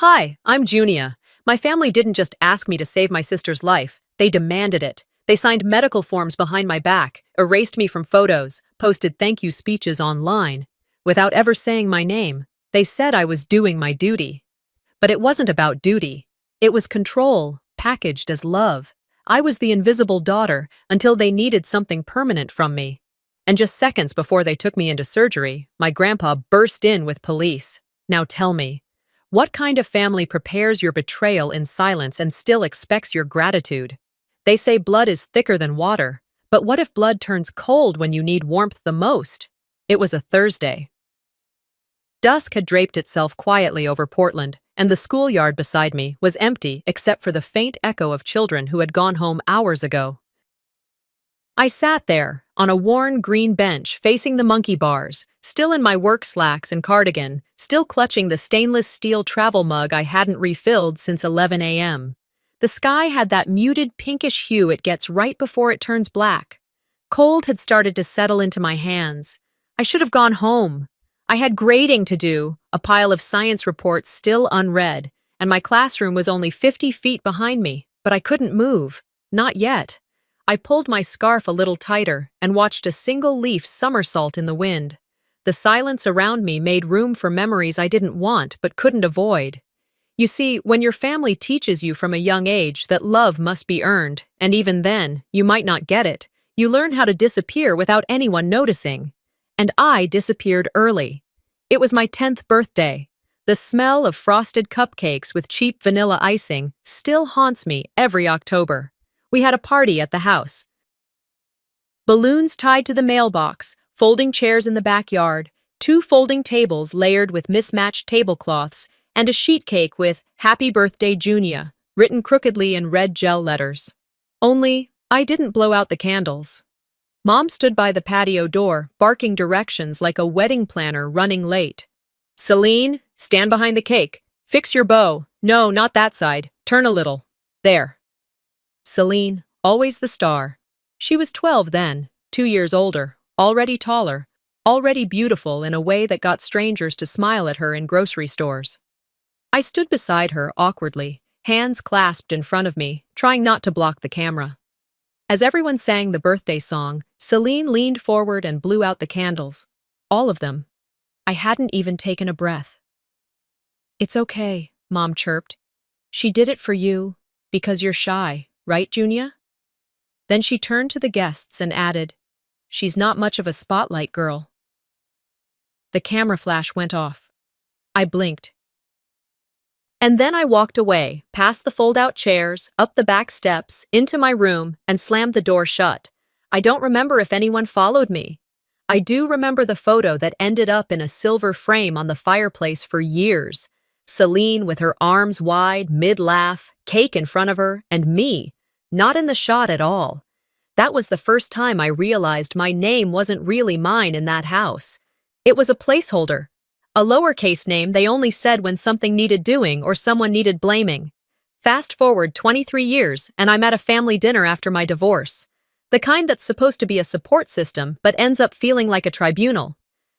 Hi, I'm Junia. My family didn't just ask me to save my sister's life, they demanded it. They signed medical forms behind my back, erased me from photos, posted thank you speeches online. Without ever saying my name, they said I was doing my duty. But it wasn't about duty. It was control, packaged as love. I was the invisible daughter until they needed something permanent from me. And just seconds before they took me into surgery, my grandpa burst in with police. Now tell me, what kind of family prepares your betrayal in silence and still expects your gratitude? They say blood is thicker than water, but what if blood turns cold when you need warmth the most? It was a Thursday. Dusk had draped itself quietly over Portland, and the schoolyard beside me was empty except for the faint echo of children who had gone home hours ago. I sat there, on a worn green bench facing the monkey bars, still in my work slacks and cardigan, still clutching the stainless steel travel mug I hadn't refilled since 11 a.m. The sky had that muted pinkish hue it gets right before it turns black. Cold had started to settle into my hands. I should have gone home. I had grading to do, a pile of science reports still unread, and my classroom was only 50 feet behind me, but I couldn't move. Not yet. I pulled my scarf a little tighter and watched a single leaf somersault in the wind. The silence around me made room for memories I didn't want but couldn't avoid. You see, when your family teaches you from a young age that love must be earned, and even then, you might not get it, you learn how to disappear without anyone noticing. And I disappeared early. It was my 10th birthday. The smell of frosted cupcakes with cheap vanilla icing still haunts me every October. We had a party at the house. Balloons tied to the mailbox, folding chairs in the backyard, 2 folding tables layered with mismatched tablecloths, and a sheet cake with "Happy Birthday, Junia" written crookedly in red gel letters. Only, I didn't blow out the candles. Mom stood by the patio door, barking directions like a wedding planner running late. "Celine, stand behind the cake. Fix your bow. No, not that side. Turn a little. There." Celine, always the star. She was 12 then, 2 years older, already taller, already beautiful in a way that got strangers to smile at her in grocery stores. I stood beside her awkwardly, hands clasped in front of me, trying not to block the camera. As everyone sang the birthday song, Celine leaned forward and blew out the candles. All of them. I hadn't even taken a breath. "It's okay," Mom chirped. "She did it for you, because you're shy. Right, Junia?" Then she turned to the guests and added, "She's not much of a spotlight girl." The camera flash went off. I blinked. And then I walked away, past the fold-out chairs, up the back steps, into my room, and slammed the door shut. I don't remember if anyone followed me. I do remember the photo that ended up in a silver frame on the fireplace for years. Celine with her arms wide, mid-laugh, cake in front of her, and me, not in the shot at all. That was the first time I realized my name wasn't really mine in that house. It was a placeholder. A lowercase name they only said when something needed doing or someone needed blaming. Fast forward 23 years, and I'm at a family dinner after my divorce. The kind that's supposed to be a support system, but ends up feeling like a tribunal.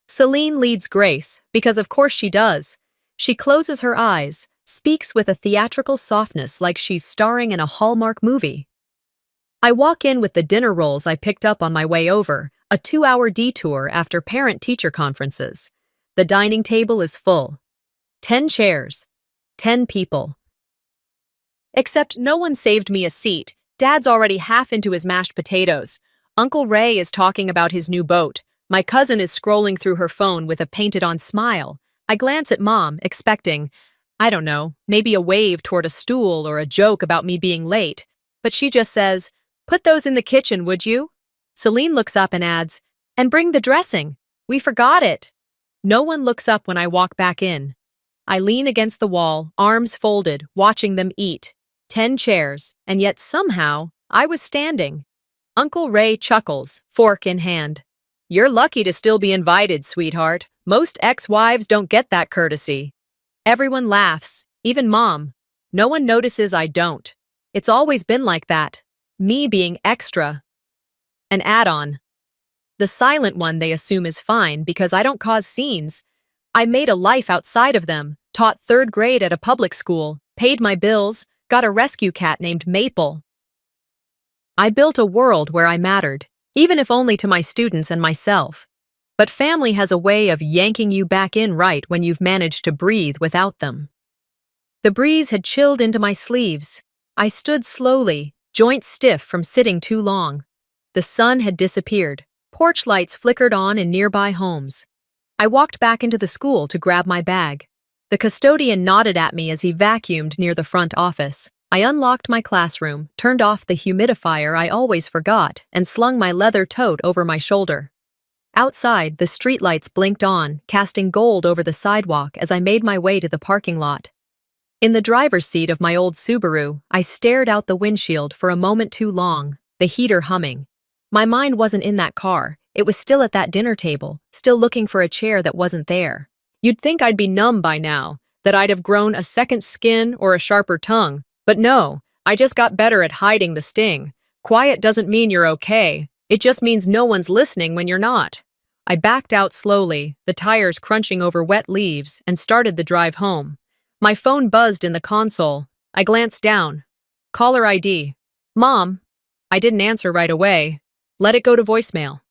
Celine leads Grace, because of course she does. She closes her eyes, speaks with a theatrical softness like she's starring in a Hallmark movie. I walk in with the dinner rolls I picked up on my way over, a 2-hour detour after parent-teacher conferences. The dining table is full. 10 chairs. 10 people. Except no one saved me a seat. Dad's already half into his mashed potatoes. Uncle Ray is talking about his new boat. My cousin is scrolling through her phone with a painted-on smile. I glance at Mom, expecting, I don't know, maybe a wave toward a stool or a joke about me being late. But she just says, "Put those in the kitchen, would you?" Celine looks up and adds, "And bring the dressing. We forgot it." No one looks up when I walk back in. I lean against the wall, arms folded, watching them eat. 10 chairs, and yet somehow, I was standing. Uncle Ray chuckles, fork in hand. "You're lucky to still be invited, sweetheart. Most ex-wives don't get that courtesy." Everyone laughs, even Mom. No one notices I don't. It's always been like that. Me being extra. An add-on. The silent one they assume is fine because I don't cause scenes. I made a life outside of them, taught third grade at a public school, paid my bills, got a rescue cat named Maple. I built a world where I mattered, even if only to my students and myself. But family has a way of yanking you back in right when you've managed to breathe without them. The breeze had chilled into my sleeves. I stood slowly, joints stiff from sitting too long. The sun had disappeared. Porch lights flickered on in nearby homes. I walked back into the school to grab my bag. The custodian nodded at me as he vacuumed near the front office. I unlocked my classroom, turned off the humidifier I always forgot, and slung my leather tote over my shoulder. Outside, the streetlights blinked on, casting gold over the sidewalk as I made my way to the parking lot. In the driver's seat of my old Subaru, I stared out the windshield for a moment too long, the heater humming. My mind wasn't in that car. It was still at that dinner table, still looking for a chair that wasn't there. You'd think I'd be numb by now, that I'd have grown a second skin or a sharper tongue. But no, I just got better at hiding the sting. Quiet doesn't mean you're okay. It just means no one's listening when you're not. I backed out slowly, the tires crunching over wet leaves, and started the drive home. My phone buzzed in the console. I glanced down. Caller ID. Mom. I didn't answer right away. Let it go to voicemail.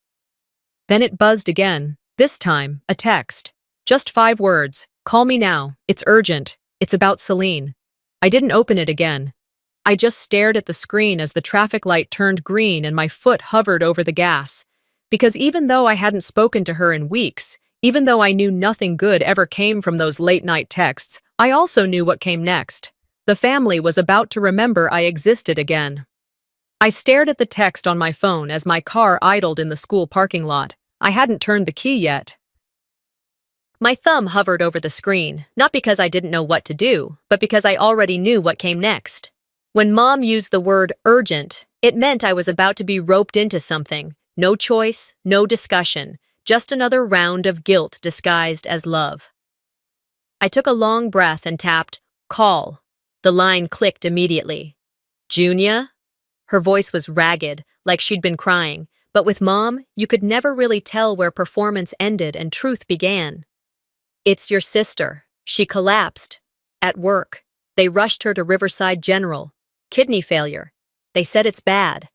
Then it buzzed again. This time, a text. Just 5 words. Call me now. It's urgent. It's about Celine. I didn't open it again. I just stared at the screen as the traffic light turned green and my foot hovered over the gas. Because even though I hadn't spoken to her in weeks, even though I knew nothing good ever came from those late-night texts, I also knew what came next. The family was about to remember I existed again. I stared at the text on my phone as my car idled in the school parking lot. I hadn't turned the key yet. My thumb hovered over the screen, not because I didn't know what to do, but because I already knew what came next. When Mom used the word urgent, it meant I was about to be roped into something. No choice, no discussion, just another round of guilt disguised as love. I took a long breath and tapped, call. The line clicked immediately. Junia? Her voice was ragged, like she'd been crying, but with Mom, you could never really tell where performance ended and truth began. It's your sister. She collapsed. At work. They rushed her to Riverside General. Kidney failure. They said it's bad.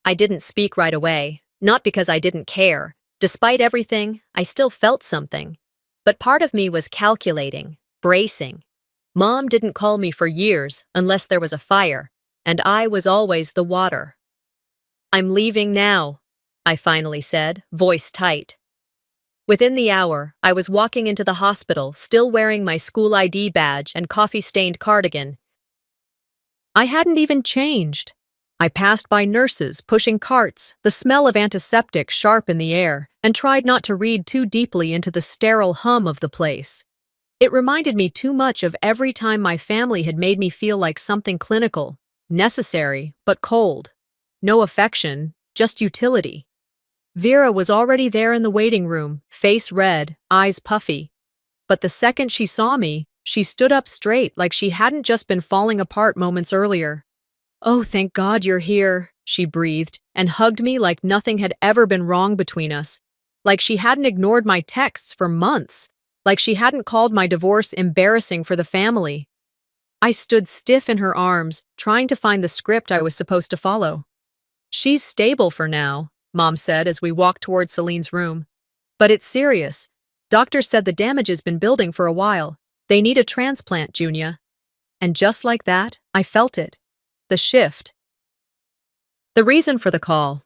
I didn't speak right away, not because I didn't care. Despite everything, I still felt something. But part of me was calculating, bracing. Mom didn't call me for years unless there was a fire, and I was always the water. I'm leaving now, I finally said, voice tight. Within the hour, I was walking into the hospital, still wearing my school ID badge and coffee-stained cardigan. I hadn't even changed. I passed by nurses pushing carts, the smell of antiseptic sharp in the air, and tried not to read too deeply into the sterile hum of the place. It reminded me too much of every time my family had made me feel like something clinical, necessary, but cold. No affection, just utility. Vera was already there in the waiting room, face red, eyes puffy. But the second she saw me, she stood up straight like she hadn't just been falling apart moments earlier. "Oh, thank God you're here," she breathed, and hugged me like nothing had ever been wrong between us. Like she hadn't ignored my texts for months. Like she hadn't called my divorce embarrassing for the family. I stood stiff in her arms, trying to find the script I was supposed to follow. "She's stable for now," Mom said as we walked toward Celine's room. "But it's serious. Doctor said the damage has been building for a while. They need a transplant, Junia." And just like that, I felt it. The shift. The reason for the call.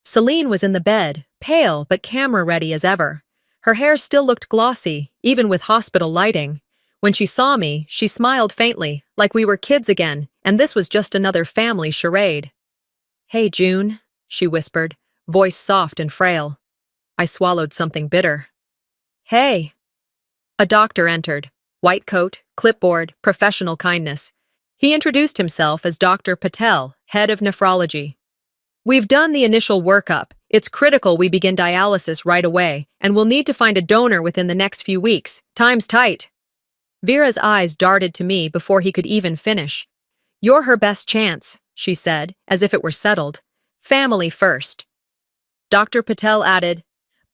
Celine was in the bed, pale but camera-ready as ever. Her hair still looked glossy, even with hospital lighting. When she saw me, she smiled faintly, like we were kids again, and this was just another family charade. "Hey, June," she whispered, voice soft and frail. I swallowed something bitter. "Hey." A doctor entered. White coat, clipboard, professional kindness. He introduced himself as Dr. Patel, head of nephrology. "We've done the initial workup. It's critical we begin dialysis right away, and we'll need to find a donor within the next few weeks. Time's tight." Vera's eyes darted to me before he could even finish. "You're her best chance," she said, as if it were settled. "Family first." Dr. Patel added,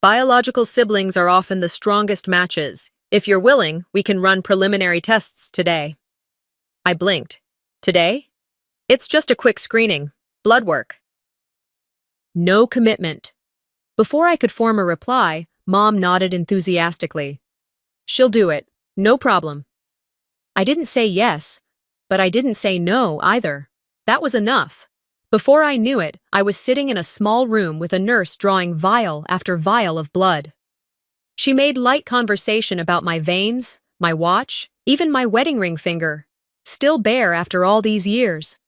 "Biological siblings are often the strongest matches. If you're willing, we can run preliminary tests today. I blinked. Today? It's just a quick screening. Blood work. No commitment. Before I could form a reply, Mom nodded enthusiastically. She'll do it. No problem. I didn't say yes, but I didn't say no either. That was enough. Before I knew it, I was sitting in a small room with a nurse drawing vial after vial of blood. She made light conversation about my veins, my watch, even my wedding ring finger, still bare after all these years.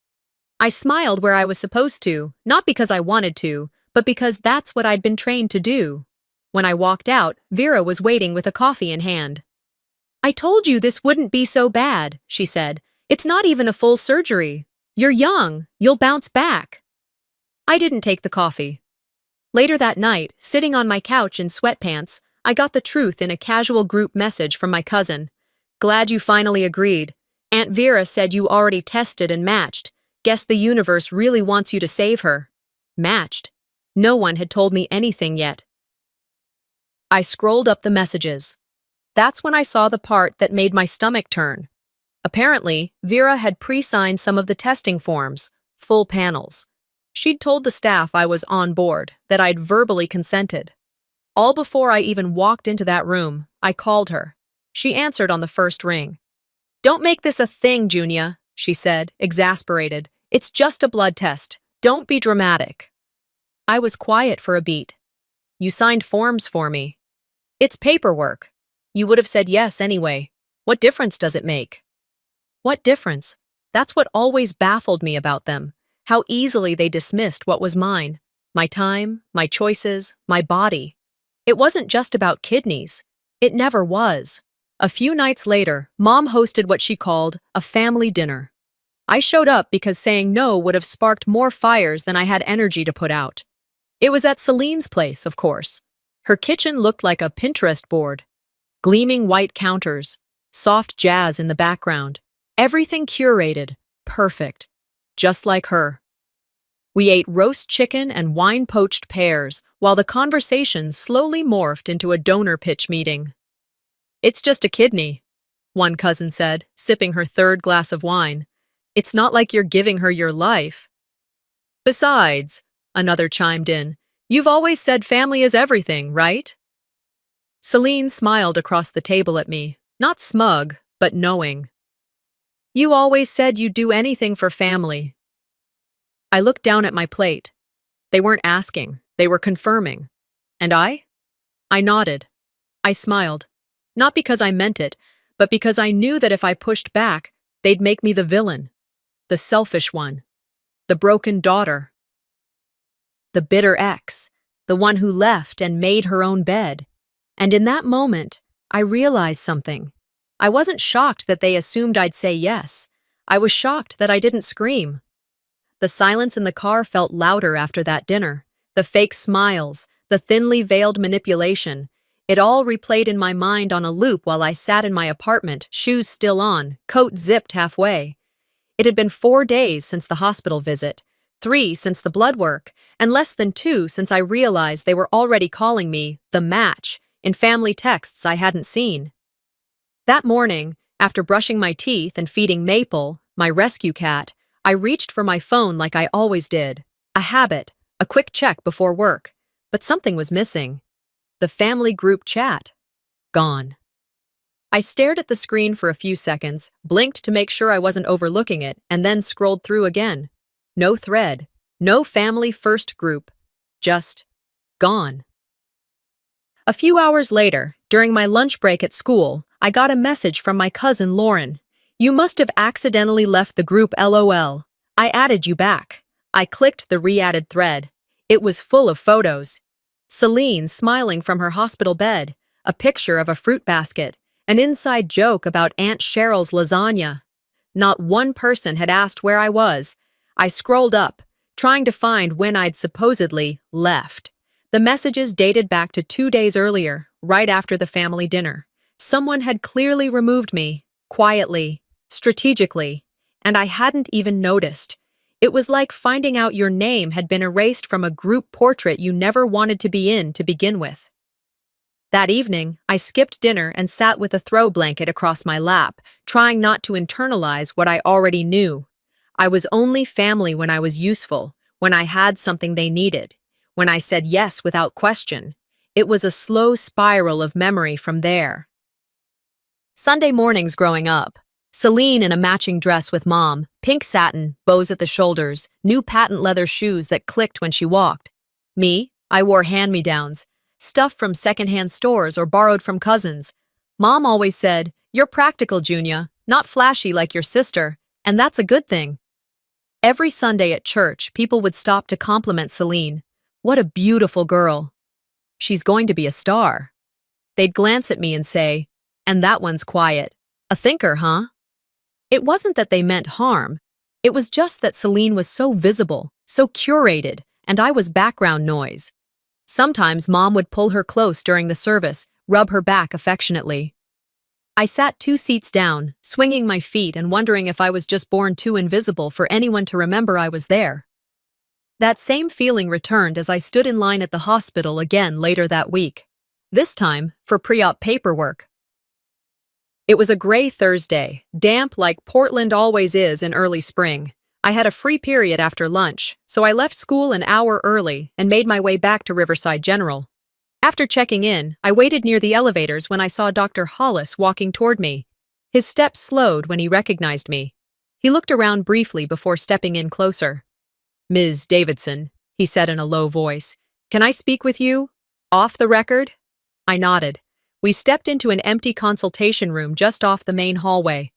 I smiled where I was supposed to, not because I wanted to, but because that's what I'd been trained to do. When I walked out, Vera was waiting with a coffee in hand. I told you this wouldn't be so bad, she said. It's not even a full surgery. You're young. You'll bounce back. I didn't take the coffee. Later that night, sitting on my couch in sweatpants, I got the truth in a casual group message from my cousin. Glad you finally agreed. Aunt Vera said you already tested and matched. Guess the universe really wants you to save her. Matched. No one had told me anything yet. I scrolled up the messages. That's when I saw the part that made my stomach turn. Apparently, Vera had pre-signed some of the testing forms, full panels. She'd told the staff I was on board, that I'd verbally consented. All before I even walked into that room, I called her. She answered on the first ring. Don't make this a thing, Junia, she said, exasperated. It's just a blood test. Don't be dramatic. I was quiet for a beat. You signed forms for me. It's paperwork. You would have said yes anyway. What difference does it make? What difference? That's what always baffled me about them. How easily they dismissed what was mine. My time, my choices, my body. It wasn't just about kidneys. It never was. A few nights later, Mom hosted what she called a family dinner. I showed up because saying no would have sparked more fires than I had energy to put out. It was at Celine's place, of course. Her kitchen looked like a Pinterest board. Gleaming white counters, soft jazz in the background. Everything curated, perfect, just like her. We ate roast chicken and wine-poached pears while the conversation slowly morphed into a donor pitch meeting. It's just a kidney, one cousin said, sipping her third glass of wine. It's not like you're giving her your life. Besides, another chimed in, you've always said family is everything, right? Celine smiled across the table at me, not smug, but knowing. You always said you'd do anything for family. I looked down at my plate. They weren't asking, they were confirming. And I? I nodded. I smiled. Not because I meant it, but because I knew that if I pushed back, they'd make me the villain. The selfish one. The broken daughter. The bitter ex. The one who left and made her own bed. And in that moment, I realized something. I wasn't shocked that they assumed I'd say yes. I was shocked that I didn't scream. The silence in the car felt louder after that dinner. The fake smiles, the thinly veiled manipulation. It all replayed in my mind on a loop while I sat in my apartment, shoes still on, coat zipped halfway. It had been 4 days since the hospital visit, 3 since the blood work, and less than 2 since I realized they were already calling me the match in family texts I hadn't seen. That morning, after brushing my teeth and feeding Maple, my rescue cat, I reached for my phone like I always did. A habit, a quick check before work. But something was missing. The family group chat. Gone. I stared at the screen for a few seconds, blinked to make sure I wasn't overlooking it, and then scrolled through again. No thread. No family first group. Just gone. A few hours later, during my lunch break at school, I got a message from my cousin Lauren. You must have accidentally left the group LOL. I added you back. I clicked the re-added thread. It was full of photos. Celine smiling from her hospital bed, a picture of a fruit basket, an inside joke about Aunt Cheryl's lasagna. Not one person had asked where I was. I scrolled up, trying to find when I'd supposedly left. The messages dated back to 2 days earlier, right after the family dinner. Someone had clearly removed me, quietly, strategically, and I hadn't even noticed. It was like finding out your name had been erased from a group portrait you never wanted to be in to begin with. That evening, I skipped dinner and sat with a throw blanket across my lap, trying not to internalize what I already knew. I was only family when I was useful, when I had something they needed, when I said yes without question. It was a slow spiral of memory from there. Sunday mornings growing up. Celine in a matching dress with mom, pink satin, bows at the shoulders, new patent leather shoes that clicked when she walked. Me, I wore hand-me-downs, stuff from secondhand stores or borrowed from cousins. Mom always said, "You're practical, Junior, not flashy like your sister," and that's a good thing. Every Sunday at church, people would stop to compliment Celine. "What a beautiful girl. She's going to be a star." They'd glance at me and say, "And that one's quiet. A thinker, huh?" It wasn't that they meant harm. It was just that Celine was so visible, so curated, and I was background noise. Sometimes Mom would pull her close during the service, rub her back affectionately. I sat 2 seats down, swinging my feet and wondering if I was just born too invisible for anyone to remember I was there. That same feeling returned as I stood in line at the hospital again later that week. This time, for pre-op paperwork. It was a gray Thursday, damp like Portland always is in early spring. I had a free period after lunch, so I left school an hour early and made my way back to Riverside General. After checking in, I waited near the elevators when I saw Dr. Hollis walking toward me. His steps slowed when he recognized me. He looked around briefly before stepping in closer. "Ms. Davidson," he said in a low voice, "can I speak with you? Off the record?" I nodded. We stepped into an empty consultation room just off the main hallway.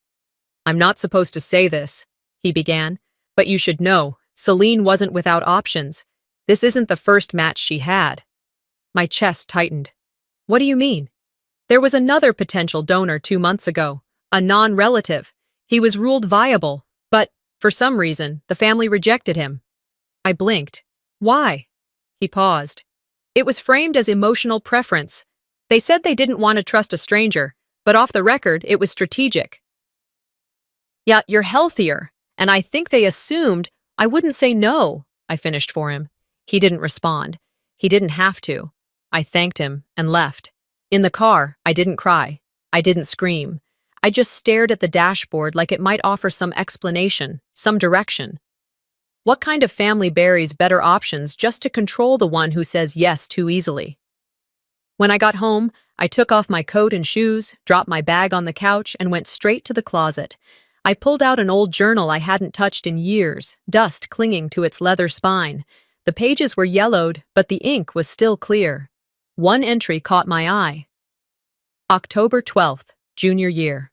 "I'm not supposed to say this," he began, "but you should know, Celine wasn't without options. This isn't the first match she had." My chest tightened. "What do you mean?" "There was another potential donor 2 months ago, a non-relative. He was ruled viable, but, for some reason, the family rejected him." I blinked. "Why?" He paused. "It was framed as emotional preference. They said they didn't want to trust a stranger, but off the record, it was strategic." "Yeah, you're healthier, and I think they assumed I wouldn't say no," I finished for him. He didn't respond. He didn't have to. I thanked him and left. In the car, I didn't cry. I didn't scream. I just stared at the dashboard like it might offer some explanation, some direction. What kind of family buries better options just to control the one who says yes too easily? When I got home, I took off my coat and shoes, dropped my bag on the couch, and went straight to the closet. I pulled out an old journal I hadn't touched in years, dust clinging to its leather spine. The pages were yellowed, but the ink was still clear. One entry caught my eye. October 12th, junior year.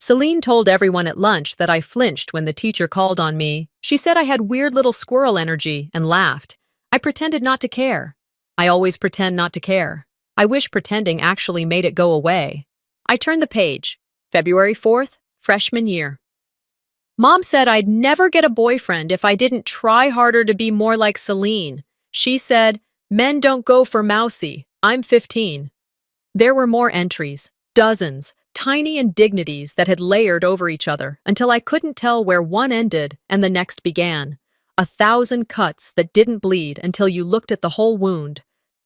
Celine told everyone at lunch that I flinched when the teacher called on me. She said I had weird little squirrel energy and laughed. I pretended not to care. I always pretend not to care. I wish pretending actually made it go away. I turned the page. February 4th, freshman year. Mom said I'd never get a boyfriend if I didn't try harder to be more like Celine. She said, "Men don't go for mousy. I'm 15. There were more entries, dozens, tiny indignities that had layered over each other until I couldn't tell where one ended and the next began. 1,000 cuts that didn't bleed until you looked at the whole wound.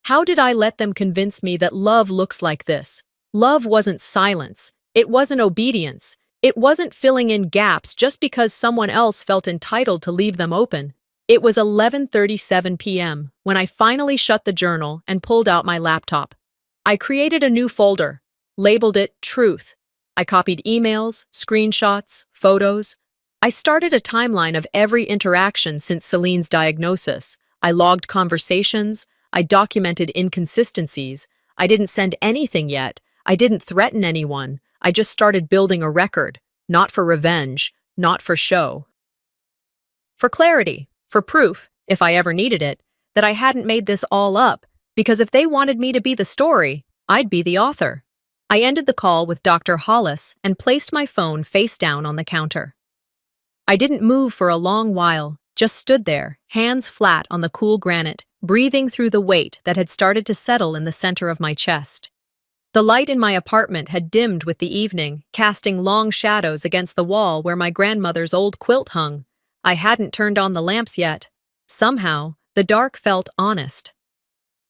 How did I let them convince me that love looks like this? Love wasn't silence. It wasn't obedience. It wasn't filling in gaps just because someone else felt entitled to leave them open. It was 11:37 p.m. when I finally shut the journal and pulled out my laptop. I created a new folder, labeled it Truth. I copied emails, screenshots, photos. I started a timeline of every interaction since Celine's diagnosis. I logged conversations. I documented inconsistencies. I didn't send anything yet. I didn't threaten anyone. I just started building a record, not for revenge, not for show. For clarity, for proof, if I ever needed it, that I hadn't made this all up, because if they wanted me to be the story, I'd be the author. I ended the call with Dr. Hollis and placed my phone face down on the counter. I didn't move for a long while, just stood there, hands flat on the cool granite, breathing through the weight that had started to settle in the center of my chest. The light in my apartment had dimmed with the evening, casting long shadows against the wall where my grandmother's old quilt hung. I hadn't turned on the lamps yet. Somehow, the dark felt honest.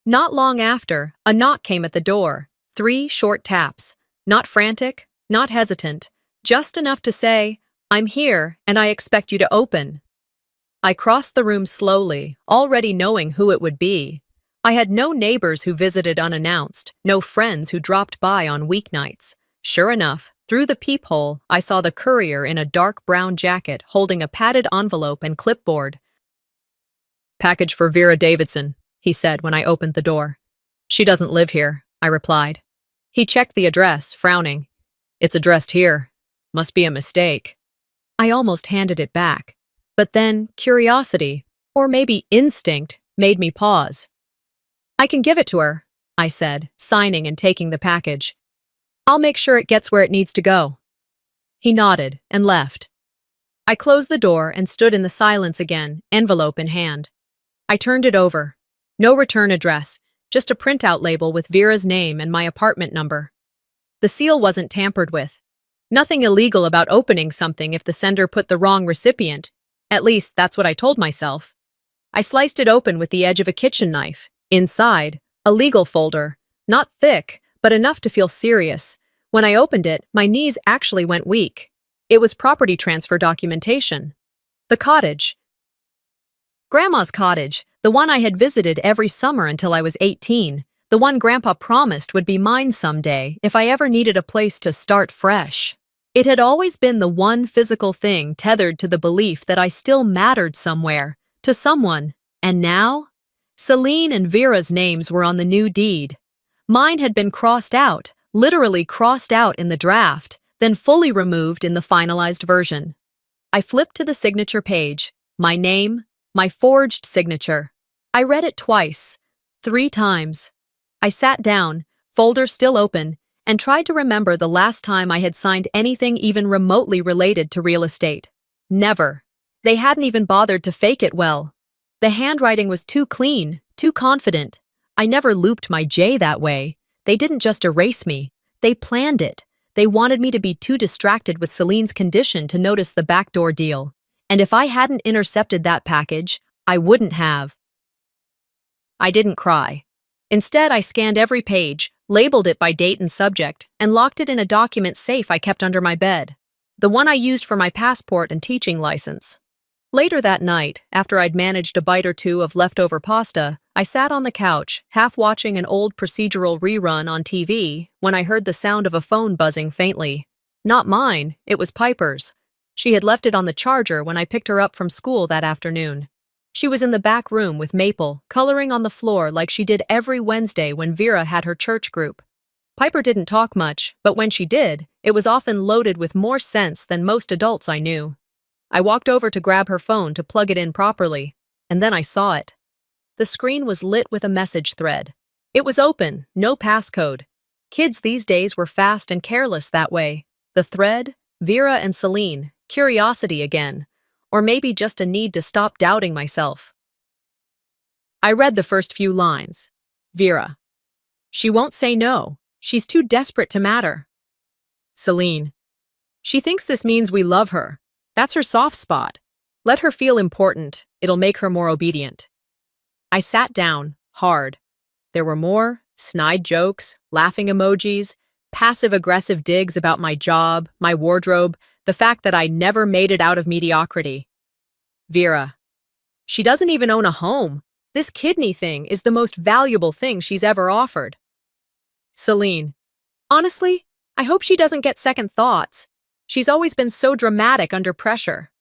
Not long after, a knock came at the door. 3 short taps. Not frantic, not hesitant, just enough to say, "I'm here, and I expect you to open." I crossed the room slowly, already knowing who it would be. I had no neighbors who visited unannounced, no friends who dropped by on weeknights. Sure enough, through the peephole, I saw the courier in a dark brown jacket holding a padded envelope and clipboard. "Package for Vera Davidson," he said when I opened the door. "She doesn't live here," I replied. He checked the address, frowning. "It's addressed here. Must be a mistake." I almost handed it back. But then, curiosity, or maybe instinct, made me pause. "I can give it to her," I said, signing and taking the package. "I'll make sure it gets where it needs to go." He nodded and left. I closed the door and stood in the silence again, envelope in hand. I turned it over. No return address, just a printout label with Vera's name and my apartment number. The seal wasn't tampered with. Nothing illegal about opening something if the sender put the wrong recipient. At least, that's what I told myself. I sliced it open with the edge of a kitchen knife. Inside, a legal folder. Not thick, but enough to feel serious. When I opened it, my knees actually went weak. It was property transfer documentation. The cottage. Grandma's cottage, the one I had visited every summer until I was 18. The one Grandpa promised would be mine someday if I ever needed a place to start fresh. It had always been the one physical thing tethered to the belief that I still mattered somewhere, to someone. And now? Celine and Vera's names were on the new deed. Mine had been crossed out, literally crossed out in the draft, then fully removed in the finalized version. I flipped to the signature page. My name, my forged signature. I read it twice, 3 times. I sat down, folder still open, and tried to remember the last time I had signed anything even remotely related to real estate. Never. They hadn't even bothered to fake it well. The handwriting was too clean, too confident. I never looped my J that way. They didn't just erase me. They planned it. They wanted me to be too distracted with Celine's condition to notice the backdoor deal. And if I hadn't intercepted that package, I wouldn't have. I didn't cry. Instead, I scanned every page, labeled it by date and subject, and locked it in a document safe I kept under my bed. The one I used for my passport and teaching license. Later that night, after I'd managed a bite or two of leftover pasta, I sat on the couch, half watching an old procedural rerun on TV, when I heard the sound of a phone buzzing faintly. Not mine, it was Piper's. She had left it on the charger when I picked her up from school that afternoon. She was in the back room with Maple, coloring on the floor like she did every Wednesday when Vera had her church group. Piper didn't talk much, but when she did, it was often loaded with more sense than most adults I knew. I walked over to grab her phone to plug it in properly, and then I saw it. The screen was lit with a message thread. It was open, no passcode. Kids these days were fast and careless that way. The thread, Vera and Celine, curiosity again. Or maybe just a need to stop doubting myself. I read the first few lines. Vera. She won't say no. She's too desperate to matter. Celine. She thinks this means we love her. That's her soft spot. Let her feel important. It'll make her more obedient. I sat down, hard. There were more, snide jokes, laughing emojis, passive-aggressive digs about my job, my wardrobe, the fact that I never made it out of mediocrity. Vera. She doesn't even own a home. This kidney thing is the most valuable thing she's ever offered. Celine. Honestly, I hope she doesn't get second thoughts. She's always been so dramatic under pressure.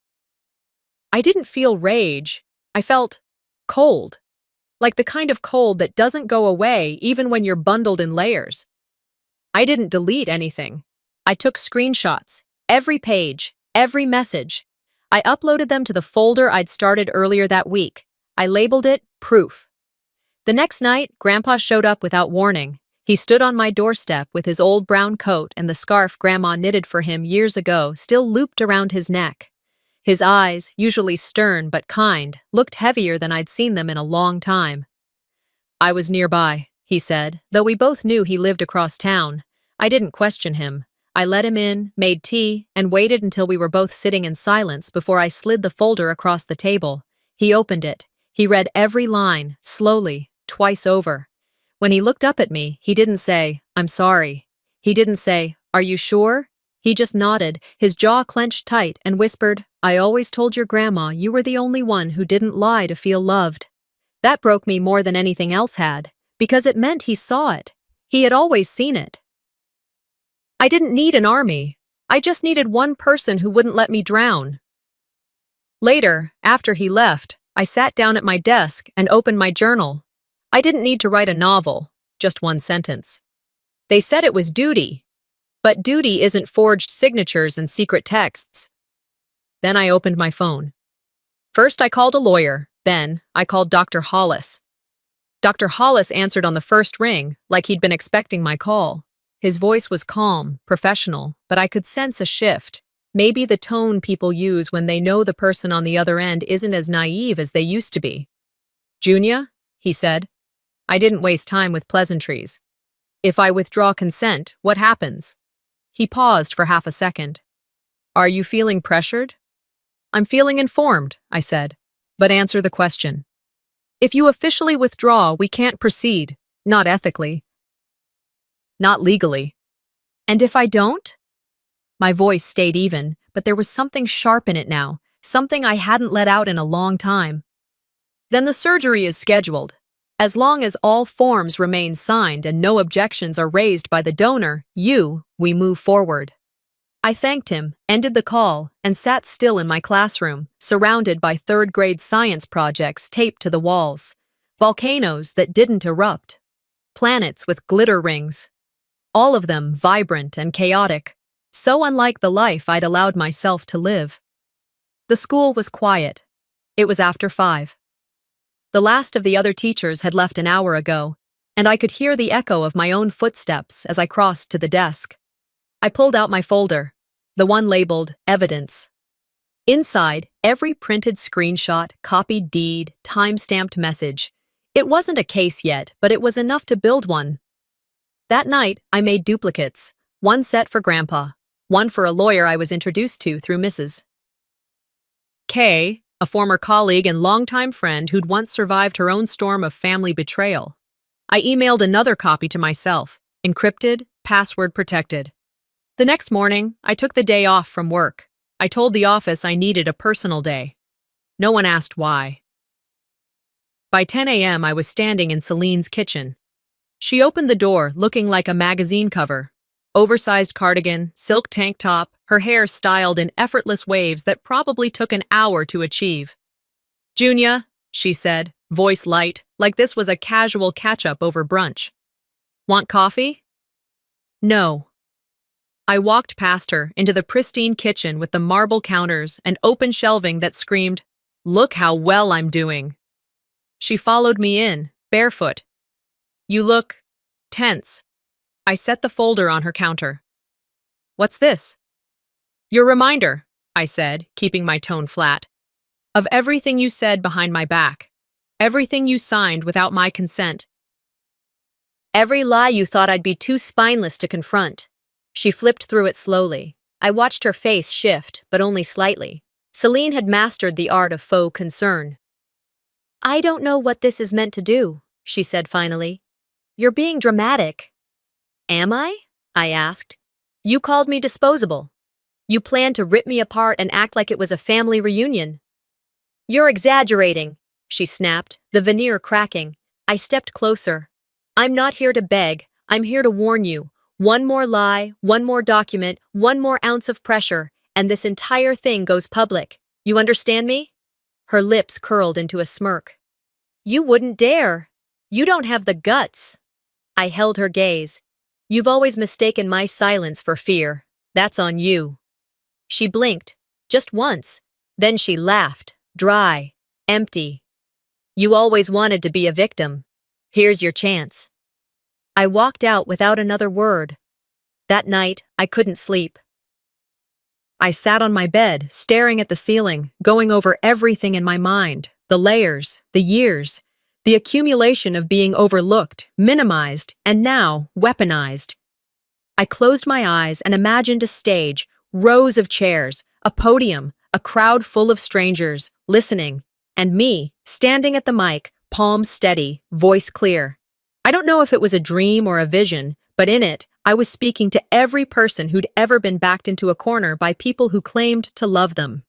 I didn't feel rage. I felt cold. Like the kind of cold that doesn't go away even when you're bundled in layers. I didn't delete anything. I took screenshots. Every page, every message. I uploaded them to the folder I'd started earlier that week. I labeled it Proof. The next night, Grandpa showed up without warning. He stood on my doorstep with his old brown coat and the scarf Grandma knitted for him years ago still looped around his neck. His eyes, usually stern but kind, looked heavier than I'd seen them in a long time. I was nearby, he said, though we both knew he lived across town. I didn't question him. I let him in, made tea, and waited until we were both sitting in silence before I slid the folder across the table. He opened it. He read every line, slowly, twice over. When he looked up at me, he didn't say, "I'm sorry." He didn't say, "Are you sure?" He just nodded, his jaw clenched tight, and whispered, "I always told your grandma you were the only one who didn't lie to feel loved." That broke me more than anything else had, because it meant he saw it. He had always seen it. I didn't need an army. I just needed one person who wouldn't let me drown. Later, after he left, I sat down at my desk and opened my journal. I didn't need to write a novel, just one sentence. They said it was duty, but duty isn't forged signatures and secret texts. Then I opened my phone. First I called a lawyer, then I called Dr. Hollis. Dr. Hollis answered on the first ring, like he'd been expecting my call. His voice was calm, professional, but I could sense a shift. Maybe the tone people use when they know the person on the other end isn't as naive as they used to be. "Junia," he said. I didn't waste time with pleasantries. "If I withdraw consent, what happens?" He paused for half a second. "Are you feeling pressured?" "I'm feeling informed," I said. "But answer the question." "If you officially withdraw, we can't proceed. Not ethically. Not legally." "And if I don't?" My voice stayed even, but there was something sharp in it now, something I hadn't let out in a long time. "Then the surgery is scheduled. As long as all forms remain signed and no objections are raised by the donor, we move forward." I thanked him, ended the call, and sat still in my classroom, surrounded by third-grade science projects taped to the walls. Volcanoes that didn't erupt. Planets with glitter rings. All of them vibrant and chaotic, so unlike the life I'd allowed myself to live. The school was quiet. It was after 5. The last of the other teachers had left an hour ago, and I could hear the echo of my own footsteps as I crossed to the desk. I pulled out my folder, the one labeled Evidence. Inside, every printed screenshot, copied deed, time-stamped message. It wasn't a case yet, but it was enough to build one. That night, I made duplicates, one set for Grandpa, one for a lawyer I was introduced to through Mrs. K, a former colleague and longtime friend who'd once survived her own storm of family betrayal. I emailed another copy to myself, encrypted, password protected. The next morning, I took the day off from work. I told the office I needed a personal day. No one asked why. By 10 a.m., I was standing in Celine's kitchen. She opened the door, looking like a magazine cover. Oversized cardigan, silk tank top, her hair styled in effortless waves that probably took an hour to achieve. "Junia," she said, voice light, like this was a casual catch-up over brunch. "Want coffee?" "No." I walked past her into the pristine kitchen with the marble counters and open shelving that screamed, "Look how well I'm doing." She followed me in, barefoot. "You look tense." I set the folder on her counter. "What's this?" "Your reminder," I said, keeping my tone flat, "of everything you said behind my back. Everything you signed without my consent. Every lie you thought I'd be too spineless to confront." She flipped through it slowly. I watched her face shift, but only slightly. Celine had mastered the art of faux concern. "I don't know what this is meant to do," she said finally. "You're being dramatic." "Am I?" I asked. "You called me disposable. You planned to rip me apart and act like it was a family reunion." "You're exaggerating," she snapped, the veneer cracking. I stepped closer. "I'm not here to beg. I'm here to warn you. One more lie, one more document, one more ounce of pressure, and this entire thing goes public. You understand me?" Her lips curled into a smirk. "You wouldn't dare. You don't have the guts." I held her gaze. "You've always mistaken my silence for fear. That's on you." She blinked, just once. Then she laughed, dry, empty. "You always wanted to be a victim. Here's your chance." I walked out without another word. That night, I couldn't sleep. I sat on my bed, staring at the ceiling, going over everything in my mind, the layers, the years, the accumulation of being overlooked, minimized, and now weaponized. I closed my eyes and imagined a stage, rows of chairs, a podium, a crowd full of strangers, listening, and me, standing at the mic, palms steady, voice clear. I don't know if it was a dream or a vision, but in it, I was speaking to every person who'd ever been backed into a corner by people who claimed to love them.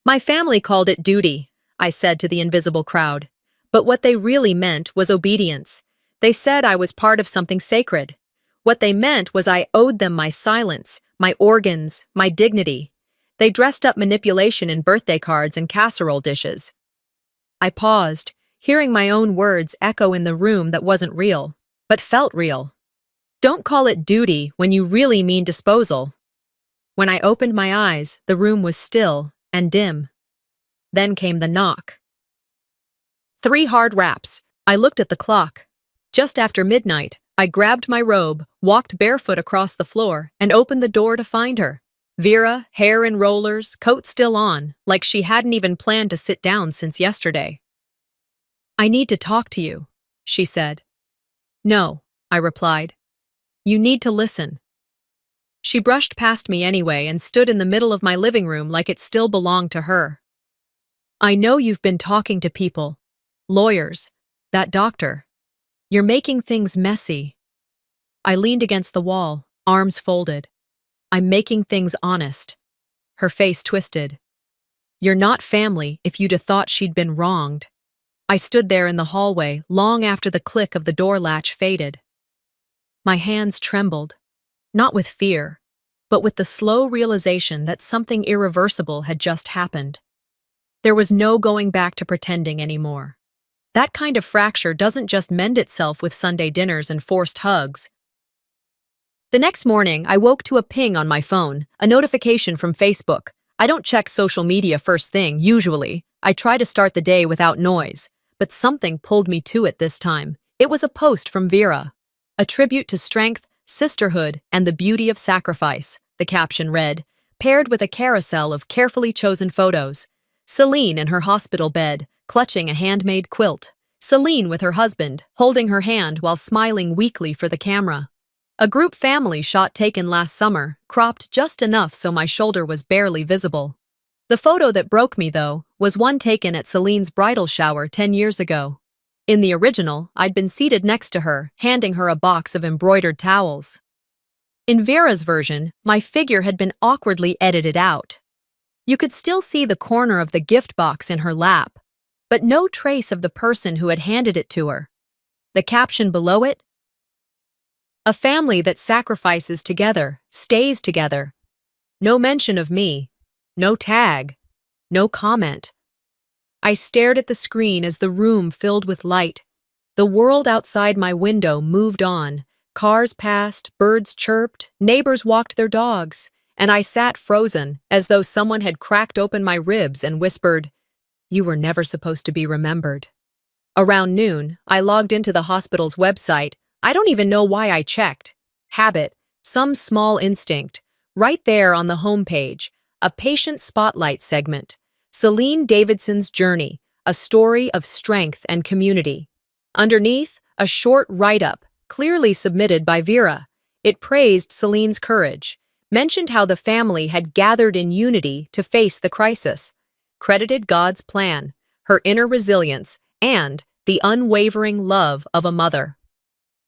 My family called it duty, I said to the invisible crowd. But what they really meant was obedience. They said I was part of something sacred. What they meant was I owed them my silence, my organs, my dignity. They dressed up manipulation in birthday cards and casserole dishes. I paused, hearing my own words echo in the room that wasn't real, but felt real. Don't call it duty when you really mean disposal. When I opened my eyes, the room was still and dim. Then came the knock. 3 hard raps. I looked at the clock. Just after midnight, I grabbed my robe, walked barefoot across the floor, and opened the door to find her. Vera, hair in rollers, coat still on, like she hadn't even planned to sit down since yesterday. "I need to talk to you," she said. "No," I replied. "You need to listen." She brushed past me anyway and stood in the middle of my living room like it still belonged to her. "I know you've been talking to people. Lawyers. That doctor. You're making things messy." I leaned against the wall, arms folded. "I'm making things honest." Her face twisted. "You're not family if you'd have thought she'd been wronged." I stood there in the hallway long after the click of the door latch faded. My hands trembled, not with fear, but with the slow realization that something irreversible had just happened. There was no going back to pretending anymore. That kind of fracture doesn't just mend itself with Sunday dinners and forced hugs. The next morning, I woke to a ping on my phone, a notification from Facebook. I don't check social media first thing, usually. I try to start the day without noise, but something pulled me to it this time. It was a post from Vera, a tribute to strength, sisterhood, and the beauty of sacrifice, the caption read, paired with a carousel of carefully chosen photos. Celine in her hospital bed, clutching a handmade quilt. Celine with her husband, holding her hand while smiling weakly for the camera. A group family shot taken last summer, cropped just enough so my shoulder was barely visible. The photo that broke me, though, was one taken at Celine's bridal shower 10 years ago. In the original, I'd been seated next to her, handing her a box of embroidered towels. In Vera's version, my figure had been awkwardly edited out. You could still see the corner of the gift box in her lap, but no trace of the person who had handed it to her. The caption below it? "A family that sacrifices together, stays together." No mention of me. No tag. No comment. I stared at the screen as the room filled with light. The world outside my window moved on. Cars passed, birds chirped, neighbors walked their dogs, and I sat frozen, as though someone had cracked open my ribs and whispered, "You were never supposed to be remembered." Around noon, I logged into the hospital's website. I don't even know why I checked. Habit, some small instinct. Right there on the homepage, a patient spotlight segment. Celine Davidson's journey, a story of strength and community. Underneath, a short write-up, clearly submitted by Vera. It praised Celine's courage, mentioned how the family had gathered in unity to face the crisis, credited God's plan, her inner resilience, and the unwavering love of a mother.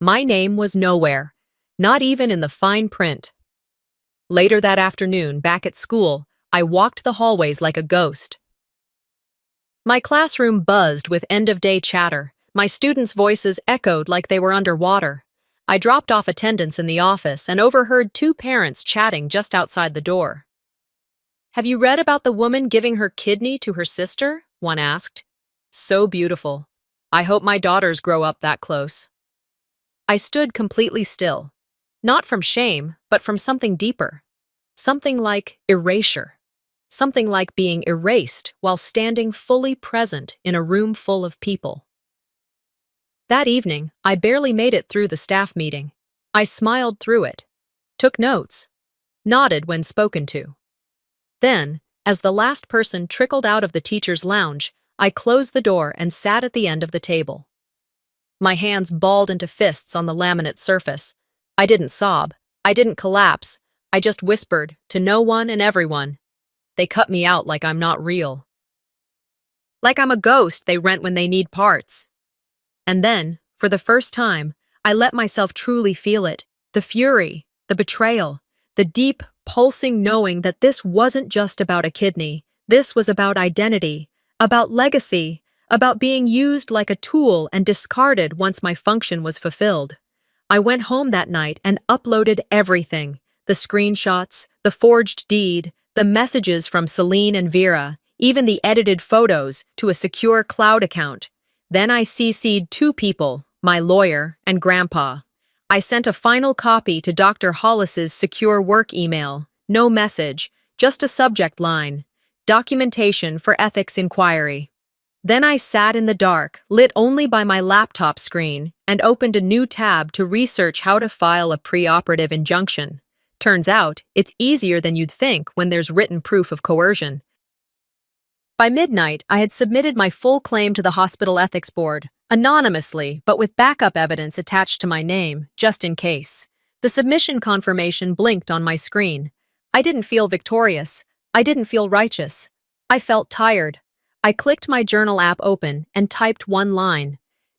My name was nowhere, not even in the fine print. Later that afternoon, back at school, I walked the hallways like a ghost. My classroom buzzed with end-of-day chatter. My students' voices echoed like they were underwater. I dropped off attendance in the office and overheard 2 parents chatting just outside the door. "Have you read about the woman giving her kidney to her sister?" one asked. "So beautiful. I hope my daughters grow up that close." I stood completely still, not from shame, but from something deeper. Something like erasure. Something like being erased while standing fully present in a room full of people. That evening, I barely made it through the staff meeting. I smiled through it, took notes, nodded when spoken to. Then, as the last person trickled out of the teacher's lounge, I closed the door and sat at the end of the table. My hands balled into fists on the laminate surface. I didn't sob. I didn't collapse. I just whispered to no one and everyone. They cut me out like I'm not real. Like I'm a ghost they rent when they need parts. And then, For the first time, I let myself truly feel it. The fury, the betrayal, the deep, pulsing knowing that this wasn't just about a kidney. This was about identity, about legacy, about being used like a tool and discarded once my function was fulfilled. I went home that night and uploaded everything: the screenshots, the forged deed, the messages from Celine and Vera, even the edited photos, to a secure cloud account. Then I CC'd two people, my lawyer and Grandpa. I sent a final copy to Dr. Hollis's secure work email. No message, just a subject line: documentation for ethics inquiry. Then I sat in the dark, lit only by my laptop screen, and opened a new tab to research how to file a preoperative injunction. Turns out, it's easier than you'd think when there's written proof of coercion. By midnight, I had submitted my full claim to the hospital ethics board, anonymously, but with backup evidence attached to my name, just in case. The submission confirmation blinked on my screen. I didn't feel victorious. I didn't feel righteous. I felt tired. I clicked my journal app open and typed one line: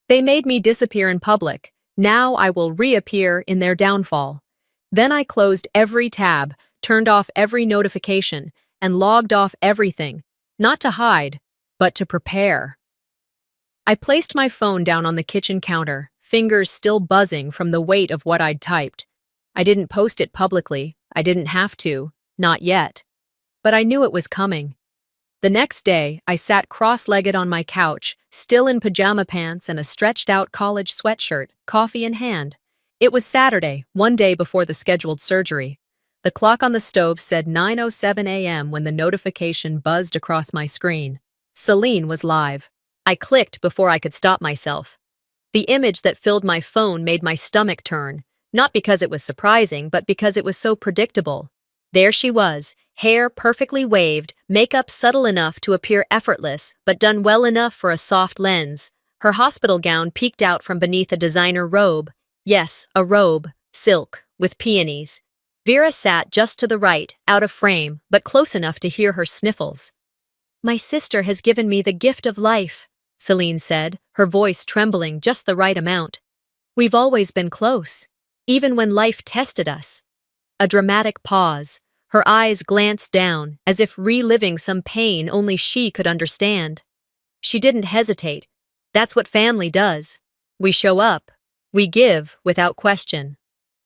"They made me disappear in public. Now I will reappear in their downfall." Then I closed every tab, turned off every notification, and logged off everything, not to hide, but to prepare. I placed my phone down on the kitchen counter, fingers still buzzing from the weight of what I'd typed. I didn't post it publicly. I didn't have to, not yet. But I knew it was coming. The next day, I sat cross-legged on my couch, still in pajama pants and a stretched-out college sweatshirt, coffee in hand. It was Saturday, one day before the scheduled surgery. The clock on the stove said 9:07 a.m. when the notification buzzed across my screen. Celine was live. I clicked before I could stop myself. The image that filled my phone made my stomach turn, not because it was surprising, but because it was so predictable. There she was, hair perfectly waved, makeup subtle enough to appear effortless, but done well enough for a soft lens. Her hospital gown peeked out from beneath a designer robe. Yes, a robe, silk, with peonies. Vera sat just to the right, out of frame, but close enough to hear her sniffles. "My sister has given me the gift of life," Celine said, her voice trembling just the right amount. "We've always been close, even when life tested us." A dramatic pause. Her eyes glanced down, as if reliving some pain only she could understand. She didn't hesitate. That's what family does. We show up. We give without question.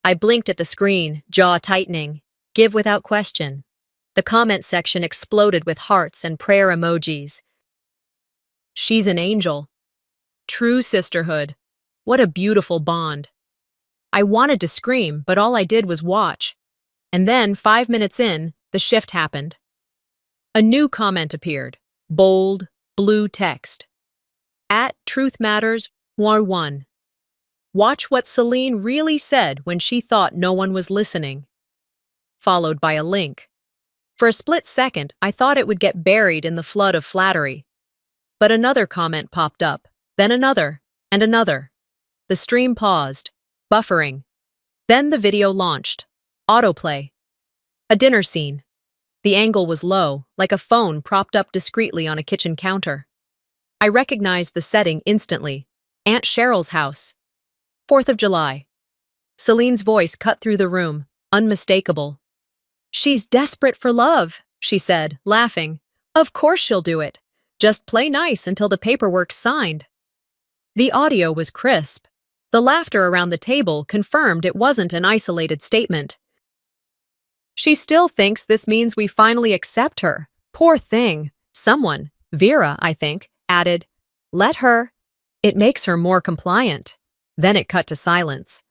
I blinked at the screen, jaw tightening. Give without question. The comment section exploded with hearts and prayer emojis. "She's an angel. True sisterhood. What a beautiful bond." I wanted to scream, but all I did was watch. And then, 5 minutes in, the shift happened. A new comment appeared. Bold, blue text. @TruthMatters1. Watch what Celine really said when she thought no one was listening. Followed by a link. For a split second, I thought it would get buried in the flood of flattery. But another comment popped up, then another, and another. The stream paused, buffering. Then the video launched. Autoplay. A dinner scene. The angle was low, like a phone propped up discreetly on a kitchen counter. I recognized the setting instantly. Aunt Cheryl's house. 4th of July. Celine's voice cut through the room, unmistakable. "She's desperate for love," she said, laughing. "Of course she'll do it. Just play nice until the paperwork's signed." The audio was crisp. The laughter around the table confirmed it wasn't an isolated statement. "She still thinks this means we finally accept her. Poor thing." Someone, Vera, I think, added, "Let her. It makes her more compliant." Then it cut to silence.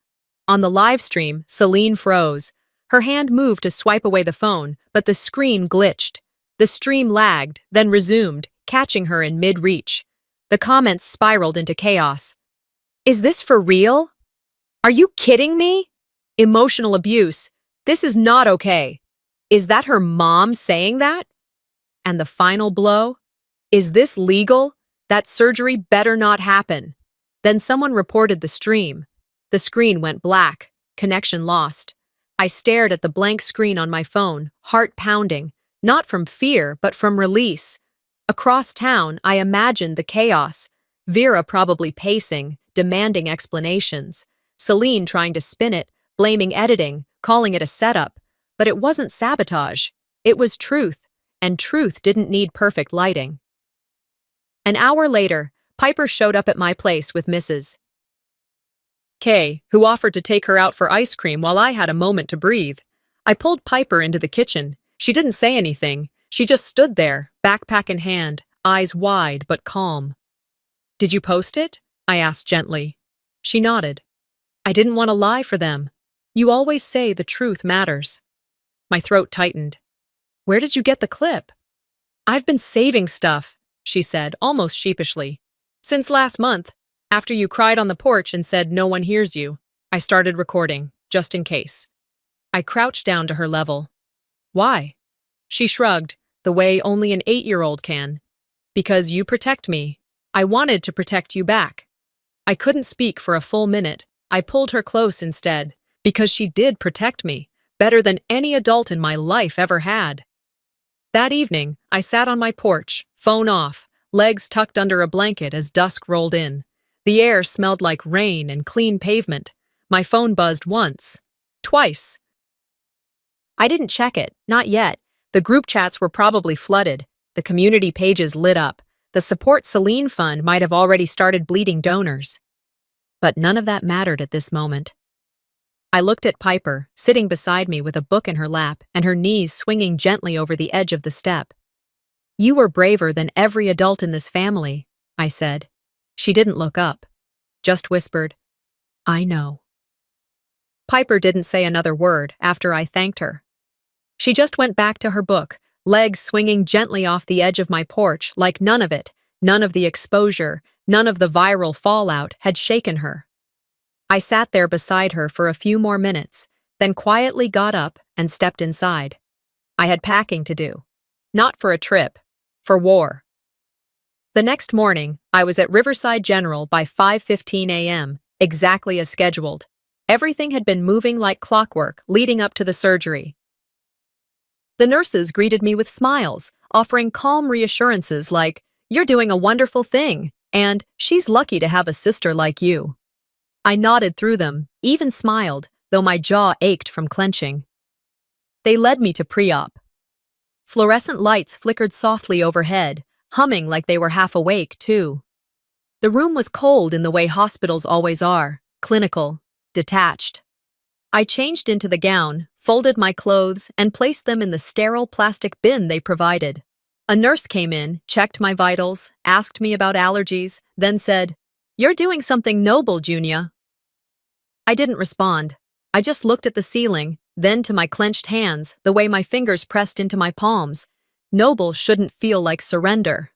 On the live stream, Celine froze. Her hand moved to swipe away the phone, but the screen glitched. The stream lagged, then resumed, catching her in mid-reach. The comments spiraled into chaos. "Is this for real? Are you kidding me? Emotional abuse. This is not okay. Is that her mom saying that?" And the final blow? "Is this legal? That surgery better not happen." Then someone reported the stream. The screen went black, connection lost. I stared at the blank screen on my phone, heart pounding, not from fear, but from release. Across town, I imagined the chaos. Vera probably pacing, demanding explanations. Celine trying to spin it, blaming editing, calling it a setup. But it wasn't sabotage. It was truth, and truth didn't need perfect lighting. An hour later, Piper showed up at my place with Mrs. K, who offered to take her out for ice cream while I had a moment to breathe. I pulled Piper into the kitchen. She didn't say anything. She just stood there, backpack in hand, eyes wide but calm. "Did you post it?" I asked gently. She nodded. "I didn't want to lie for them. You always say the truth matters." My throat tightened. "Where did you get the clip?" "I've been saving stuff," she said, almost sheepishly. "Since last month, after you cried on the porch and said no one hears you, I started recording, just in case." I crouched down to her level. "Why?" She shrugged, the way only an 8-year-old can. "Because you protect me. I wanted to protect you back." I couldn't speak for a full minute. I pulled her close instead, because she did protect me, better than any adult in my life ever had. That evening, I sat on my porch, phone off, legs tucked under a blanket as dusk rolled in. The air smelled like rain and clean pavement. My phone buzzed once, twice. I didn't check it, not yet. The group chats were probably flooded. The community pages lit up. The Support Celine Fund might have already started bleeding donors. But none of that mattered at this moment. I looked at Piper, sitting beside me with a book in her lap and her knees swinging gently over the edge of the step. "You were braver than every adult in this family," I said. She didn't look up, just whispered, "I know." Piper didn't say another word after I thanked her. She just went back to her book, legs swinging gently off the edge of my porch like none of it, none of the exposure, none of the viral fallout had shaken her. I sat there beside her for a few more minutes, then quietly got up and stepped inside. I had packing to do. Not for a trip, for war. The next morning, I was at Riverside General by 5:15 a.m., exactly as scheduled. Everything had been moving like clockwork leading up to the surgery. The nurses greeted me with smiles, offering calm reassurances like, "You're doing a wonderful thing," and "She's lucky to have a sister like you." I nodded through them, even smiled, though my jaw ached from clenching. They led me to pre-op. Fluorescent lights flickered softly overhead, humming like they were half awake, too. The room was cold in the way hospitals always are, clinical, detached. I changed into the gown, folded my clothes, and placed them in the sterile plastic bin they provided. A nurse came in, checked my vitals, asked me about allergies, then said, "You're doing something noble, Junia." I didn't respond. I just looked at the ceiling, then to my clenched hands, the way my fingers pressed into my palms. Noble shouldn't feel like surrender.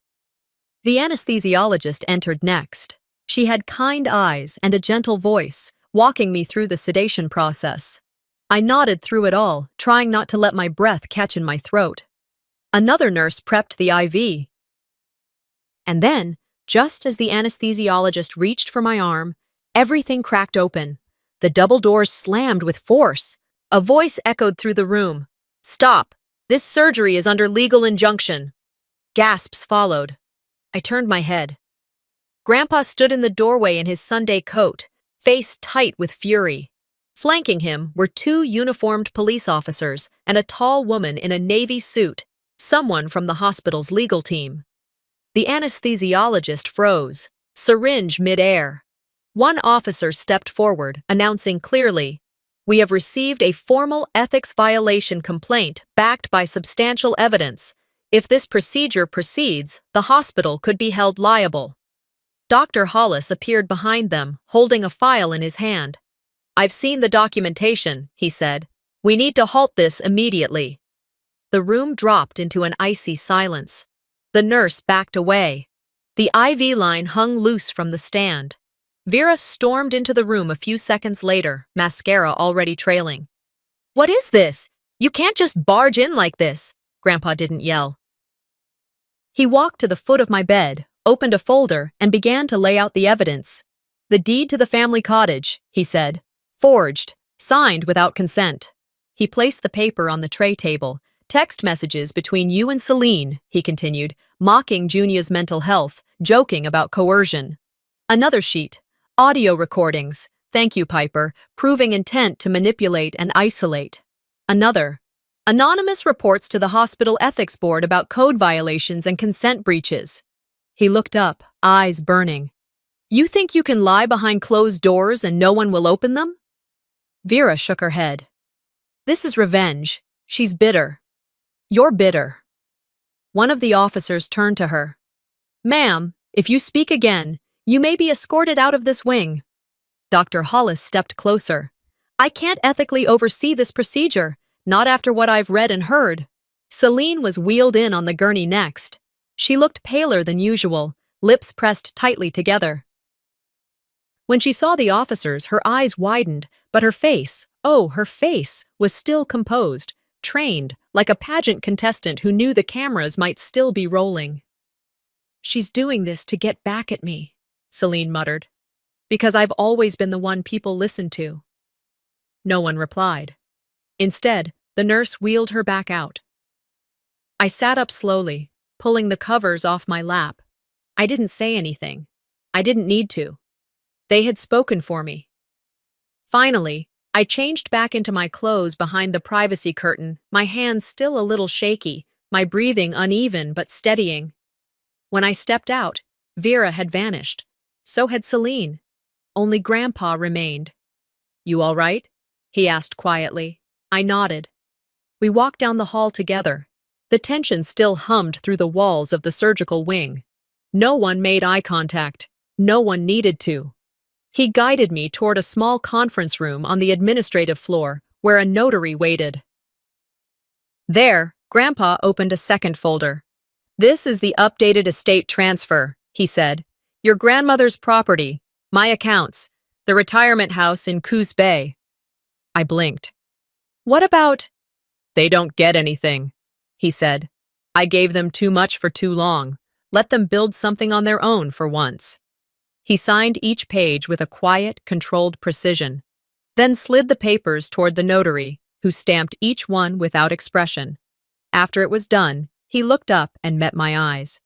The anesthesiologist entered next. She had kind eyes and a gentle voice, walking me through the sedation process. I nodded through it all, trying not to let my breath catch in my throat. Another nurse prepped the IV. And then, just as the anesthesiologist reached for my arm, everything cracked open. The double doors slammed with force. A voice echoed through the room. "Stop! This surgery is under legal injunction." Gasps followed. I turned my head. Grandpa stood in the doorway in his Sunday coat, face tight with fury. Flanking him were 2 uniformed police officers and a tall woman in a navy suit, someone from the hospital's legal team. The anesthesiologist froze, syringe mid-air. One officer stepped forward, announcing clearly, "We have received a formal ethics violation complaint backed by substantial evidence. If this procedure proceeds, the hospital could be held liable." Dr. Hollis appeared behind them, holding a file in his hand. "I've seen the documentation," he said. "We need to halt this immediately." The room dropped into an icy silence. The nurse backed away. The IV line hung loose from the stand. Vera stormed into the room a few seconds later, mascara already trailing. "What is this? You can't just barge in like this," Grandpa didn't yell. He walked to the foot of my bed, opened a folder, and began to lay out the evidence. "The deed to the family cottage," he said. "Forged, signed without consent." He placed the paper on the tray table. "Text messages between you and Celine," he continued, mocking Junia's mental health, joking about coercion. Another sheet. Audio recordings. Thank you, Piper, proving intent to manipulate and isolate. Another. Anonymous reports to the hospital ethics board about code violations and consent breaches. He looked up, eyes burning. You think you can lie behind closed doors and no one will open them? Vera shook her head. This is revenge. She's bitter. You're bitter. One of the officers turned to her. Ma'am, if you speak again, you may be escorted out of this wing. Dr. Hollis stepped closer. I can't ethically oversee this procedure, not after what I've read and heard. Celine was wheeled in on the gurney next. She looked paler than usual, lips pressed tightly together. When she saw the officers, her eyes widened, but her face, her face, was still composed, trained, like a pageant contestant who knew the cameras might still be rolling. She's doing this to get back at me, Celine muttered. Because I've always been the one people listen to. No one replied. Instead, the nurse wheeled her back out. I sat up slowly, pulling the covers off my lap. I didn't say anything. I didn't need to. They had spoken for me. Finally, I changed back into my clothes behind the privacy curtain, my hands still a little shaky, my breathing uneven but steadying. When I stepped out, Vera had vanished. So had Celine. Only Grandpa remained. You all right? He asked quietly. I nodded. We walked down the hall together. The tension still hummed through the walls of the surgical wing. No one made eye contact. No one needed to. He guided me toward a small conference room on the administrative floor, where a notary waited. There, Grandpa opened a second folder. This is the updated estate transfer, he said. Your grandmother's property, my accounts, the retirement house in Coos Bay. I blinked. What about? They don't get anything, he said. I gave them too much for too long. Let them build something on their own for once. He signed each page with a quiet, controlled precision, then slid the papers toward the notary, who stamped each one without expression. After it was done, he looked up and met my eyes.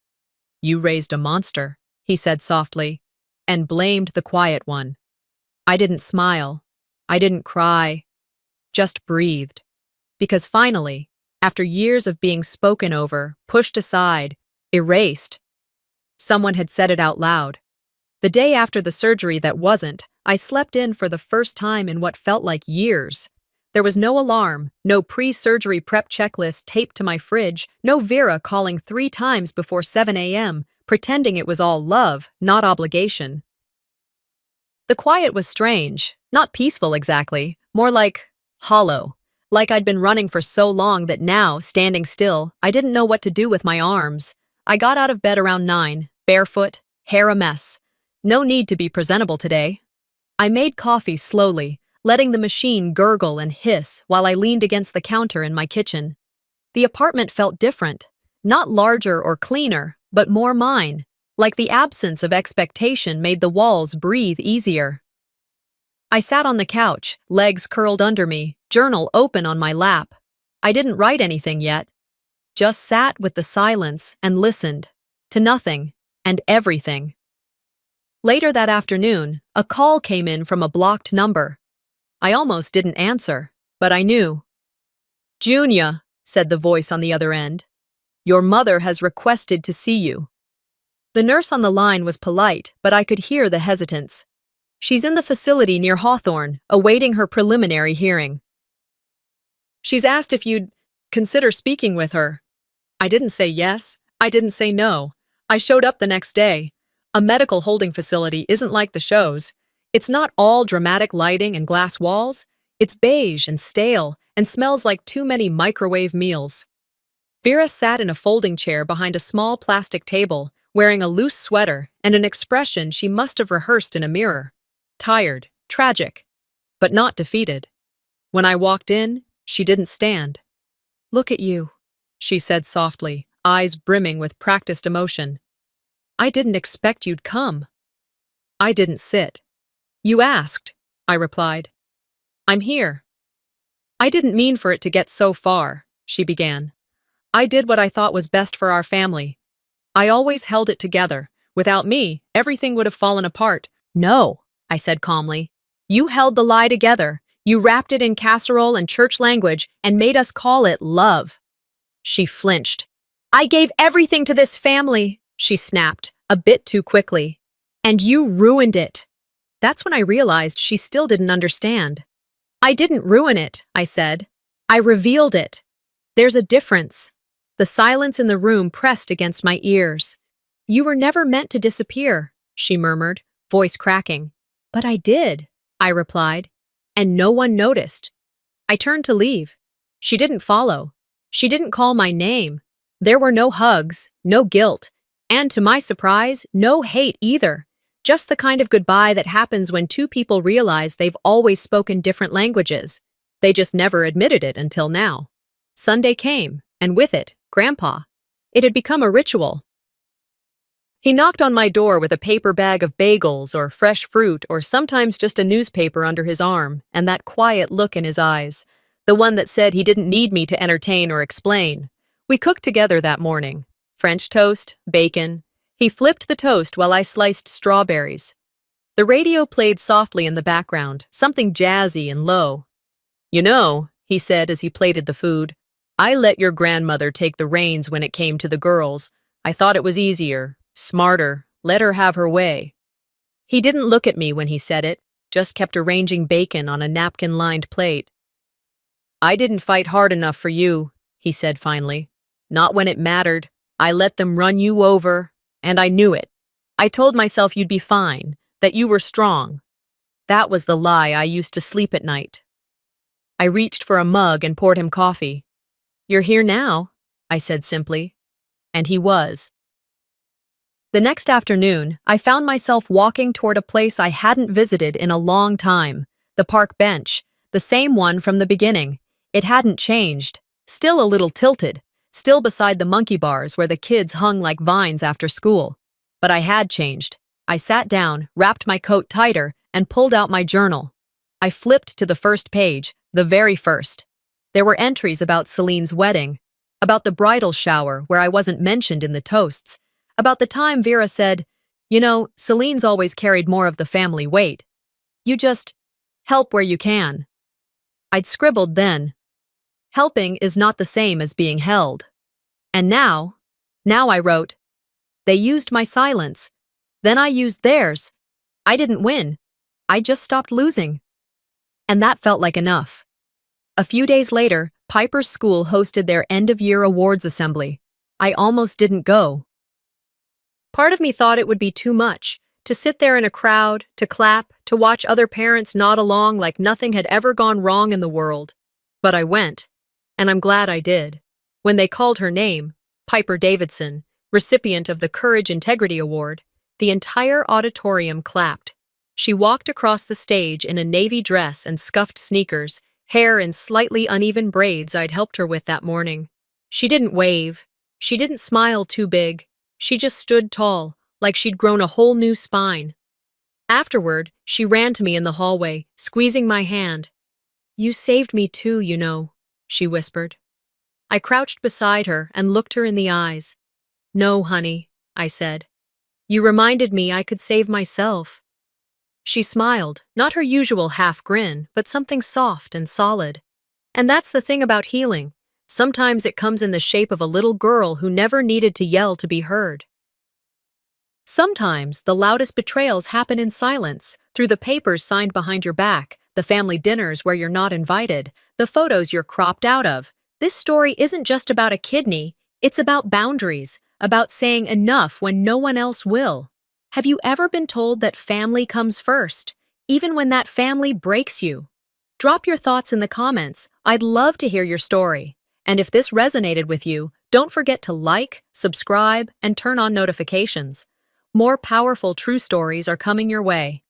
You raised a monster, he said softly, and blamed the quiet one. I didn't smile. I didn't cry. Just breathed. Because finally, after years of being spoken over, pushed aside, erased, someone had said it out loud. The day after the surgery that wasn't, I slept in for the first time in what felt like years. There was no alarm, no pre-surgery prep checklist taped to my fridge, no Vera calling 3 times before 7 a.m., pretending it was all love, not obligation. The quiet was strange, not peaceful exactly, more like hollow. Like I'd been running for so long that now, standing still, I didn't know what to do with my arms. I got out of bed around 9, barefoot, hair a mess. No need to be presentable today. I made coffee slowly, letting the machine gurgle and hiss while I leaned against the counter in my kitchen. The apartment felt different, not larger or cleaner, but more mine, like the absence of expectation made the walls breathe easier. I sat on the couch, legs curled under me, journal open on my lap. I didn't write anything yet. Just sat with the silence and listened to nothing and everything. Later that afternoon, a call came in from a blocked number. I almost didn't answer, but I knew. Junia, said the voice on the other end. Your mother has requested to see you. The nurse on the line was polite, but I could hear the hesitance. She's in the facility near Hawthorne, awaiting her preliminary hearing. She's asked if you'd consider speaking with her. I didn't say yes. I didn't say no. I showed up the next day. A medical holding facility isn't like the shows. It's not all dramatic lighting and glass walls. It's beige and stale and smells like too many microwave meals. Vera sat in a folding chair behind a small plastic table, wearing a loose sweater and an expression she must have rehearsed in a mirror. Tired, tragic, but not defeated. When I walked in, she didn't stand. Look at you, she said softly, eyes brimming with practiced emotion. I didn't expect you'd come. I didn't sit. You asked, I replied. I'm here. I didn't mean for it to get so far, she began. I did what I thought was best for our family. I always held it together. Without me, everything would have fallen apart. No, I said calmly. You held the lie together. You wrapped it in casserole and church language and made us call it love. She flinched. I gave everything to this family, she snapped, a bit too quickly. And you ruined it. That's when I realized she still didn't understand. I didn't ruin it, I said. I revealed it. There's a difference. The silence in the room pressed against my ears. You were never meant to disappear, she murmured, voice cracking. But I did, I replied, and no one noticed. I turned to leave. She didn't follow. She didn't call my name. There were no hugs, no guilt, and to my surprise, no hate either. Just the kind of goodbye that happens when two people realize they've always spoken different languages. They just never admitted it until now. Sunday came, and with it, Grandpa. It had become a ritual. He knocked on my door with a paper bag of bagels or fresh fruit or sometimes just a newspaper under his arm and that quiet look in his eyes, the one that said he didn't need me to entertain or explain. We cooked together that morning. French toast, bacon. He flipped the toast while I sliced strawberries. The radio played softly in the background, something jazzy and low. You know, he said as he plated the food, I let your grandmother take the reins when it came to the girls. I thought it was easier, smarter, let her have her way. He didn't look at me when he said it, just kept arranging bacon on a napkin-lined plate. I didn't fight hard enough for you, he said finally. Not when it mattered. I let them run you over, and I knew it. I told myself you'd be fine, that you were strong. That was the lie I used to sleep at night. I reached for a mug and poured him coffee. You're here now, I said simply. And he was. The next afternoon, I found myself walking toward a place I hadn't visited in a long time, the park bench, the same one from the beginning. It hadn't changed, still a little tilted, still beside the monkey bars where the kids hung like vines after school. But I had changed. I sat down, wrapped my coat tighter, and pulled out my journal. I flipped to the first page, the very first. There were entries about Celine's wedding, about the bridal shower where I wasn't mentioned in the toasts, about the time Vera said, you know, Celine's always carried more of the family weight. You just help where you can. I'd scribbled then. Helping is not the same as being held. And now I wrote, they used my silence. Then I used theirs. I didn't win. I just stopped losing. And that felt like enough. A few days later, Piper's school hosted their end-of-year awards assembly. I almost didn't go. Part of me thought it would be too much, to sit there in a crowd, to clap, to watch other parents nod along like nothing had ever gone wrong in the world. But I went, and I'm glad I did. When they called her name, Piper Davidson, recipient of the Courage Integrity Award, the entire auditorium clapped. She walked across the stage in a navy dress and scuffed sneakers, hair in slightly uneven braids I'd helped her with that morning. She didn't wave. She didn't smile too big. She just stood tall, like she'd grown a whole new spine. Afterward, she ran to me in the hallway, squeezing my hand. You saved me too, you know, she whispered. I crouched beside her and looked her in the eyes. No, honey, I said. You reminded me I could save myself. She smiled, not her usual half grin, but something soft and solid. And that's the thing about healing. Sometimes it comes in the shape of a little girl who never needed to yell to be heard. Sometimes the loudest betrayals happen in silence, through the papers signed behind your back, the family dinners where you're not invited, the photos you're cropped out of. This story isn't just about a kidney, it's about boundaries, about saying enough when no one else will. Have you ever been told that family comes first, even when that family breaks you? Drop your thoughts in the comments. I'd love to hear your story. And if this resonated with you, don't forget to like, subscribe, and turn on notifications. More powerful true stories are coming your way.